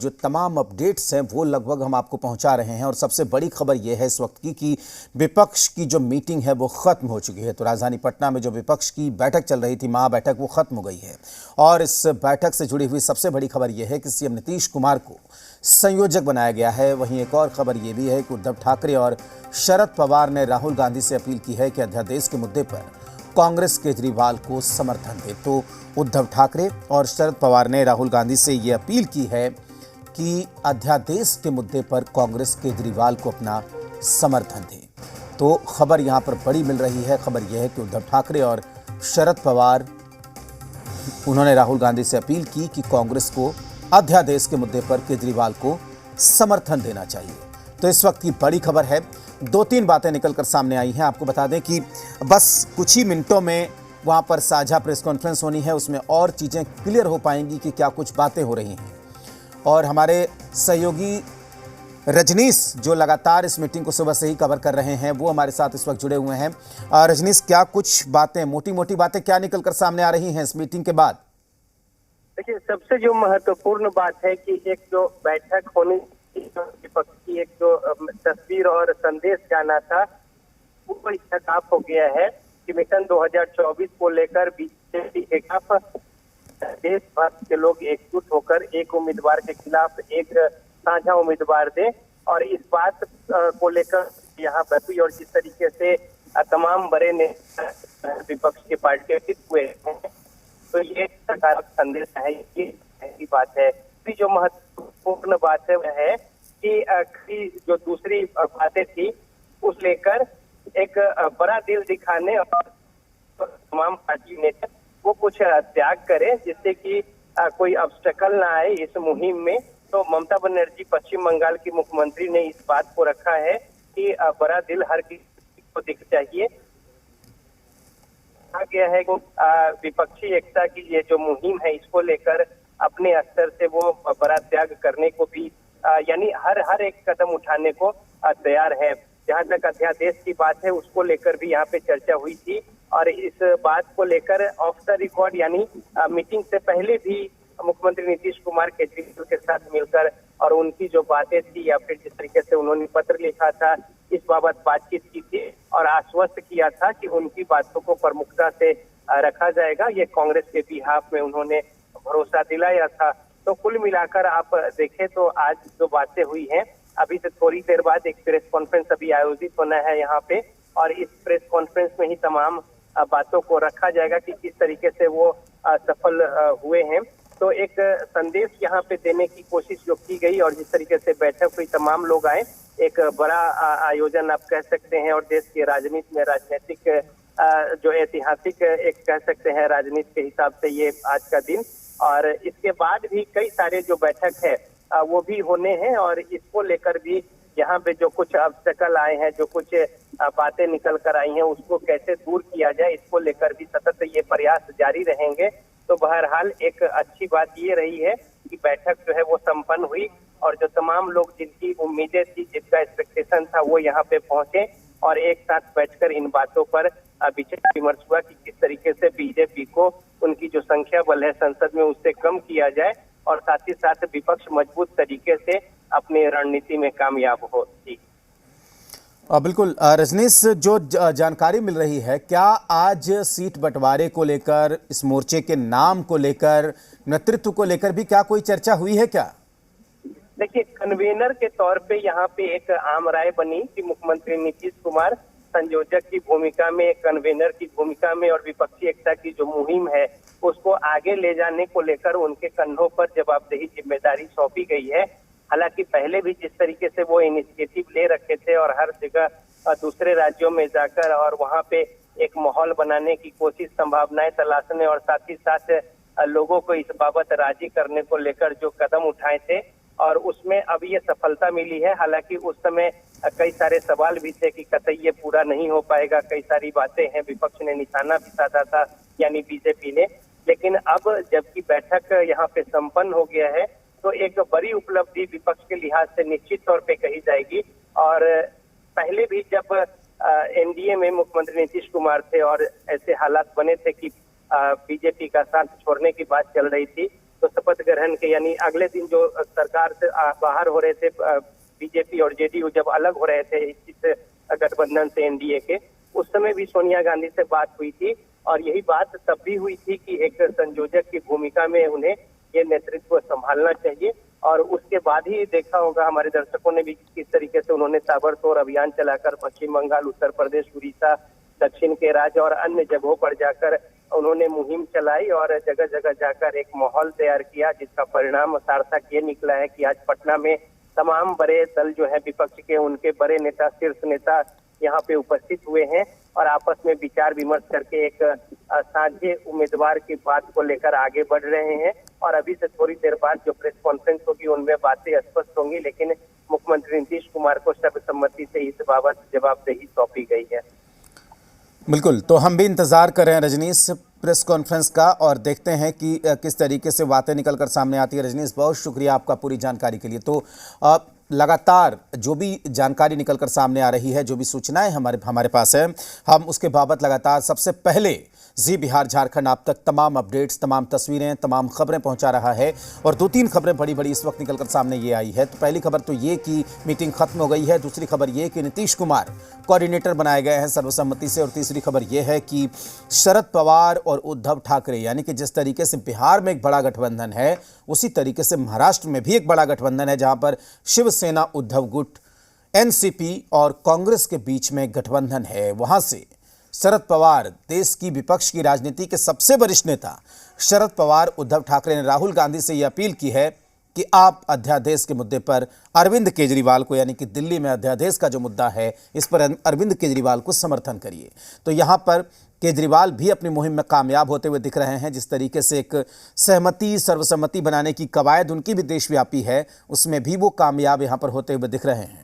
जो तमाम अपडेट्स हैं वो लगभग हम आपको पहुंचा रहे हैं। और सबसे बड़ी खबर यह है इस वक्त की कि विपक्ष की जो मीटिंग है वो खत्म हो चुकी है। तो राजधानी पटना में जो विपक्ष की बैठक चल रही थी, महाबैठक, वो खत्म हो गई है। और इस बैठक से जुड़ी हुई सबसे बड़ी खबर यह है कि सीएम नीतीश कुमार को संयोजक बनाया गया है। वहीं एक और खबर यह भी है कि उद्धव ठाकरे और शरद पवार ने राहुल गांधी से अपील की है कि अध्यादेश के मुद्दे पर कांग्रेस केजरीवाल को समर्थन दे। तो उद्धव ठाकरे और शरद पवार ने राहुल गांधी से ये अपील की है कि अध्यादेश के मुद्दे पर कांग्रेस केजरीवाल को अपना समर्थन दे। तो खबर यहां पर बड़ी मिल रही है। खबर यह है कि उद्धव ठाकरे और शरद पवार, उन्होंने राहुल गांधी से अपील की कि कांग्रेस को अध्यादेश के मुद्दे पर केजरीवाल को समर्थन देना चाहिए। तो इस वक्त की बड़ी खबर है। 2-3 बातें निकलकर सामने आई हैं। आपको बता दें कि बस कुछ ही मिनटों में वहां पर साझा प्रेस कॉन्फ्रेंस होनी है, उसमें और चीज़ें क्लियर हो पाएंगी कि क्या कुछ बातें हो रही हैं। और हमारे सहयोगी रजनीश, जो लगातार इस मीटिंग को सुबह से ही कवर कर रहे हैं, वो हमारे साथ इस वक्त जुड़े हुए हैं। रजनीश, क्या कुछ बातें, मोटी मोटी बातें क्या निकलकर सामने आ रही हैं इस मीटिंग के बाद? देखिए, सबसे जो महत्वपूर्ण बात है कि एक जो बैठक होनी, विपक्ष की एक जो तस्वीर और संदेश जाना था, वो साफ हो गया है कि मिशन 2024 को लेकर बीजेपी के खिलाफ देश भर के लोग एकजुट होकर एक उम्मीदवार के खिलाफ एक साझा उम्मीदवार दें। और इस बात को लेकर यहाँ पर भी, और जिस तरीके से तमाम बड़े नेता विपक्ष के पार्टी हुए हैं, तो ये सकारात्मक संदेश है। ये बात है। जो महत्वपूर्ण बात है वह है कि जो दूसरी बातें थी उस लेकर एक बड़ा दिल दिखाने और तमाम पार्टी नेता वो कुछ त्याग करें, जिससे कि कोई ऑब्स्टेकल ना आए इस मुहिम में। तो ममता बनर्जी, पश्चिम बंगाल की मुख्यमंत्री, ने इस बात को रखा है कि बड़ा दिल हर किसी को दिख चाहिए। कहा गया है कि विपक्षी एकता की ये जो मुहिम है, इसको लेकर अपने स्तर से वो बड़ा त्याग करने को भी, यानी हर एक कदम उठाने को तैयार है। जहां तक अध्यादेश की बात है, उसको लेकर भी यहाँ पे चर्चा हुई थी। और इस बात को लेकर ऑफ द रिकॉर्ड, यानी मीटिंग से पहले भी मुख्यमंत्री नीतीश कुमार केजरीवाल के साथ मिलकर और उनकी जो बातें थी, या फिर जिस तरीके से उन्होंने पत्र लिखा था, इस बाबत बातचीत की थी और आश्वस्त किया था कि उनकी बातों को प्रमुखता से रखा जाएगा। ये कांग्रेस के बिहाफ में उन्होंने भरोसा दिलाया था। तो कुल मिलाकर आप देखें तो आज जो बातें हुई हैं, अभी से थोड़ी देर बाद एक प्रेस कॉन्फ्रेंस अभी आयोजित होना है यहाँ पे, और इस प्रेस कॉन्फ्रेंस में ही तमाम बातों को रखा जाएगा कि किस तरीके से वो सफल हुए हैं। तो एक संदेश यहाँ पे देने की कोशिश जो की गई, और जिस तरीके से बैठक हुई, तमाम लोग आए, एक बड़ा आयोजन आप कह सकते हैं। और देश की राजनीति में, राजनीतिक जो ऐतिहासिक एक कह सकते हैं राजनीति के हिसाब से, ये आज का दिन। और इसके बाद भी कई सारे जो बैठक है वो भी होने हैं, और इसको लेकर भी यहाँ पे जो कुछ ऑब्स्टेकल आए हैं, जो कुछ बातें निकल कर आई हैं, उसको कैसे दूर किया जाए, इसको लेकर भी सतत ये प्रयास जारी रहेंगे। तो बहरहाल एक अच्छी बात ये रही है कि बैठक जो है वो संपन्न हुई, और जो तमाम लोग जिनकी उम्मीदें थी, जिनका एक्सपेक्टेशन था, वो यहाँ पे पहुंचे और एक साथ बैठकर इन बातों पर विचार विमर्श हुआ कि किस तरीके से बीजेपी को उनकी जो संख्या बल है संसद में, उससे कम किया जाए, और साथ ही साथ विपक्ष मजबूत तरीके से अपनी रणनीति में कामयाब हो। बिल्कुल रजनीश, जो जानकारी मिल रही है, क्या आज सीट बंटवारे को लेकर, इस मोर्चे के नाम को लेकर, नेतृत्व को लेकर भी क्या कोई चर्चा हुई है क्या? देखिए, कन्वीनर के तौर पे यहाँ पे एक आम राय बनी कि मुख्यमंत्री नीतीश कुमार संयोजक की भूमिका में, कन्वीनर की भूमिका में, और विपक्षी एकता की जो मुहिम है उसको आगे ले जाने को लेकर उनके कंधों पर जवाबदेही, जिम्मेदारी सौंपी गई है। हालांकि पहले भी जिस तरीके से वो इनिशिएटिव ले रखे थे और हर जगह दूसरे राज्यों में जाकर और वहां पे एक माहौल बनाने की कोशिश, संभावनाएं तलाशने और साथ ही साथ लोगों को इस बाबत राजी करने को लेकर जो कदम उठाए थे, और उसमें अब ये सफलता मिली है। हालांकि उस समय कई सारे सवाल भी थे कि कतई ये पूरा नहीं हो पाएगा, कई सारी बातें हैं, विपक्ष ने निशाना भी साधा था, यानी बीजेपी ने। लेकिन अब जबकि बैठक यहाँ पे संपन्न हो गया है, तो एक बड़ी उपलब्धि विपक्ष के लिहाज से निश्चित तौर पे कही जाएगी। और पहले भी जब एनडीए में मुख्यमंत्री नीतीश कुमार थे और ऐसे हालात बने थे कि बीजेपी का साथ छोड़ने की बात चल रही थी, तो शपथ ग्रहण के यानी अगले दिन जो सरकार से बाहर हो रहे थे बीजेपी और जेडीयू, जब अलग हो रहे थे इस गठबंधन से एनडीए के, उस समय भी सोनिया गांधी से बात हुई थी और यही बात तब भी हुई थी कि एक संयोजक की भूमिका में उन्हें ये नेतृत्व संभालना चाहिए। और उसके बाद ही देखा होगा हमारे दर्शकों ने भी किस तरीके से उन्होंने ताबड़तोड़ अभियान चलाकर पश्चिम बंगाल, उत्तर प्रदेश, उड़ीसा, दक्षिण के राज्य और अन्य जगहों पर जाकर उन्होंने मुहिम चलाई और जगह जगह जाकर एक माहौल तैयार किया, जिसका परिणाम सार्थक ये निकला है कि आज पटना में तमाम बड़े दल जो है विपक्ष के, उनके बड़े नेता, शीर्ष नेता यहाँ पे उपस्थित हुए हैं और आपस में विचार विमर्श करके एक साझे उम्मीदवार की बात को लेकर आगे बढ़ रहे हैं। और अभी से थोड़ी देर बाद जो प्रेस कॉन्फ्रेंस होगी उनमें बातें स्पष्ट होंगी, लेकिन मुख्यमंत्री नीतीश कुमार को सर्वसम्मति से इस बाबत जवाबदेही सौंपी गई है। बिल्कुल, तो हम भी इंतजार कर रहे हैं रजनीश प्रेस कॉन्फ्रेंस का और देखते हैं कि किस तरीके से बातें निकलकर सामने आती है। रजनीश, बहुत शुक्रिया आपका पूरी जानकारी के लिए। तो लगातार जो भी जानकारी निकलकर सामने आ रही है, जो भी सूचनाएं हमारे पास है, हम उसके बाबत लगातार सबसे पहले जी बिहार झारखंड आप तक तमाम अपडेट्स, तमाम तस्वीरें, तमाम खबरें पहुंचा रहा है। और दो तीन खबरें बड़ी बड़ी इस वक्त निकलकर सामने ये आई है। तो पहली खबर तो ये कि मीटिंग खत्म हो गई है, दूसरी खबर ये कि नीतीश कुमार कोऑर्डिनेटर बनाए गए हैं सर्वसम्मति से, और तीसरी खबर ये है कि शरद पवार और उद्धव ठाकरे, यानी कि जिस तरीके से बिहार में एक बड़ा गठबंधन है, उसी तरीके से महाराष्ट्र में भी एक बड़ा गठबंधन है, जहां पर शिवसेना, उद्धव गुट, एनसीपी और कांग्रेस के बीच में गठबंधन है। वहां से शरद पवार, देश की विपक्ष की राजनीति के सबसे वरिष्ठ नेता शरद पवार, उद्धव ठाकरे ने राहुल गांधी से यह अपील की है कि आप अध्यादेश के मुद्दे पर अरविंद केजरीवाल को, यानी कि दिल्ली में अध्यादेश का जो मुद्दा है, इस पर अरविंद केजरीवाल को समर्थन करिए। तो यहाँ पर केजरीवाल भी अपनी मुहिम में कामयाब होते हुए दिख रहे हैं। जिस तरीके से एक सहमति, सर्वसम्मति बनाने की कवायद उनकी भी देशव्यापी है, उसमें भी वो कामयाब यहाँ पर होते हुए दिख रहे हैं।